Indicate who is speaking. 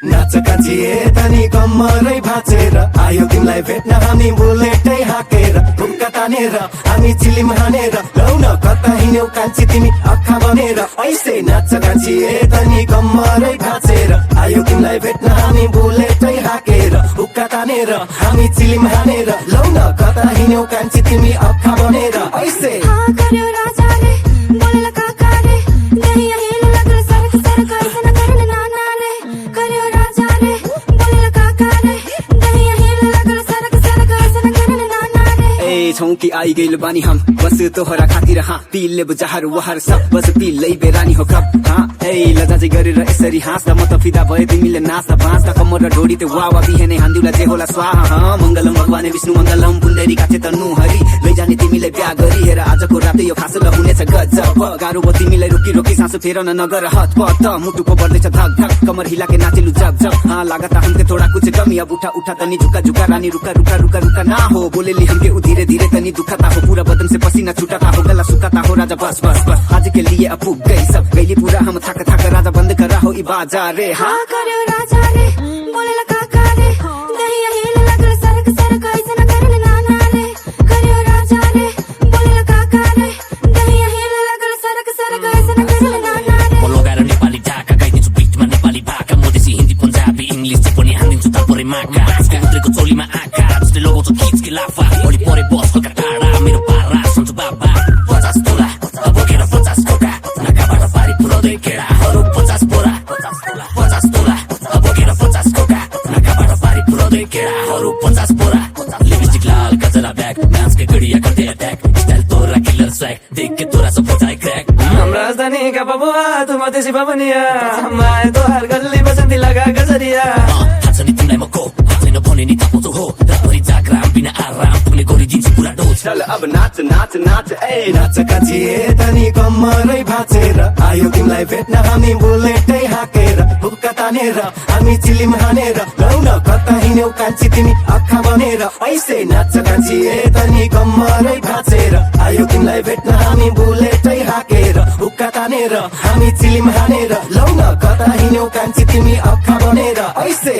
Speaker 1: नाच काचिए तनी कम्मरै भाँचेर आयो तिमीलाई भेट्न हामी बुलेटै हाकेर हुक्का तानेर हामी चिलिम हानेर लौ न कता हिँड्यौ कान्छी तिमी अक्खा बनेर ऐसे नाच काचिए तनी कम्मरै भाँचेर आयो तिमीलाई भेट्न हामी बुलेटै हाकेर हुक्का तानेर हामी चिलिम हानेर लौ न कता हिँड्यौ कान्छी तिमी अक्खा बनेर ऐसे
Speaker 2: छौकी आई गइल बानी हम बस तोहरा खातिर हाँ पीले बुझाहरू वहार सब बस पिलै बेरानी हो कप हाँ ए लजाजै गरेर यसरी हाँस्दा म त फिदा भए तिमीले नाच्दा भाँच्दा कमर र ढोडी त्यो वावा बिहेनै हान्दिउला जे होला स्वाहा हाँ मङ्गलम भगवान विष्णु मङ्गलम पुण्डरी काचे तनु हरि लैजाने तिमीलाई बिहा गरी हेर आजको रातै यो खास हुनेछ गजब गाह्रो भयो तिमीलाई रोकी रोकी सासु फेरन नगर हत पत मुटुको बढ्दैछ धक धक कमर हिलाके नाचेलु जग जग हाँ लागत हमके थोड़ा कुछ कमी अब उठा उठा तनी झुका झुका रानी रुका रुका रुका रुका ना हो बोलेली हमके धीरे धीरे तनी दुखता हो पूरा बदन से पसीना छूटता हो गला सुखाता हो राजा बस बस बस आज के लिए अब फूक गई सब गई पूरा हम थक थक राजा बंद करा हो ई बाजार रे हाँ
Speaker 3: करो राजा रे बोले लगा का रे दहिया हिल लगल सरक सरक ऐसे न करले नाना रे करो राजा रे बोले लगा का रे दहिया हिल लगल सरक सरक ऐसे न करले नाना रे
Speaker 4: म लगाएर नेपाली ढाका गाइदिन्छु बिटमा नेपाली भाका मधेसी हिन्दी पन्जाबी इङ्ग्लिस चाहिँ पनि हानिदिन्छु तापरे माका आजको उद्रेको चोलीमा आँखा जस्तै लगाउँछु खिचकी लाफा ओली परे बस हल्का टाढा मेरो पारा सन्छु बाबा 50 तोला अब बोकेर 50 कोका नाकाबाट पारी पुऱ्याउँदै केडाहरू 50 बोरा 50 तोला अब बोकेर 50 कोका नाकाबाट पारी पुऱ्याउँदै केडाहरू 50 बोरा लिपस्टिक लाल गजरा ब्ल्याक डान्सकै गडिया गर्दै अट्याक स्टाइल तोरा किलर स्वैग देख के तोरा सब बजाइ क्रैक
Speaker 5: राजधानी का बबुआ तुम मधेसी बबनिया माए तो हर गल्ली बसंती लगा गजरिया
Speaker 4: थाहा छ नि तिमीलाई म को छैन भने नि थाहा पाउँछौ हो रातभरि जाग्राम बिना आराम पुग्ने गरिदिन्छु पुरा डोज
Speaker 1: चल अब नाच नाच नाच ए नाच काचिए तनी कम्मरै भाँचेर आयो तिमीलाई भेट्न हामी बुलेटै हाकेर हुक्का तानेर हामी चिलिम हानेर लौ न कता हिँड्यौ कान्छी तिमी अक्खा बनेर ऐसे नाच काचिए तनी कम्मरै भाँचेर आयो तिमीलाई भेट्न हामी बुलेटै हाकेर हुक्का तानेर हामी चिलिम हानेर लौ न कता हिँड्यौ कान्छी तिमी अक्खा बनेर ऐसे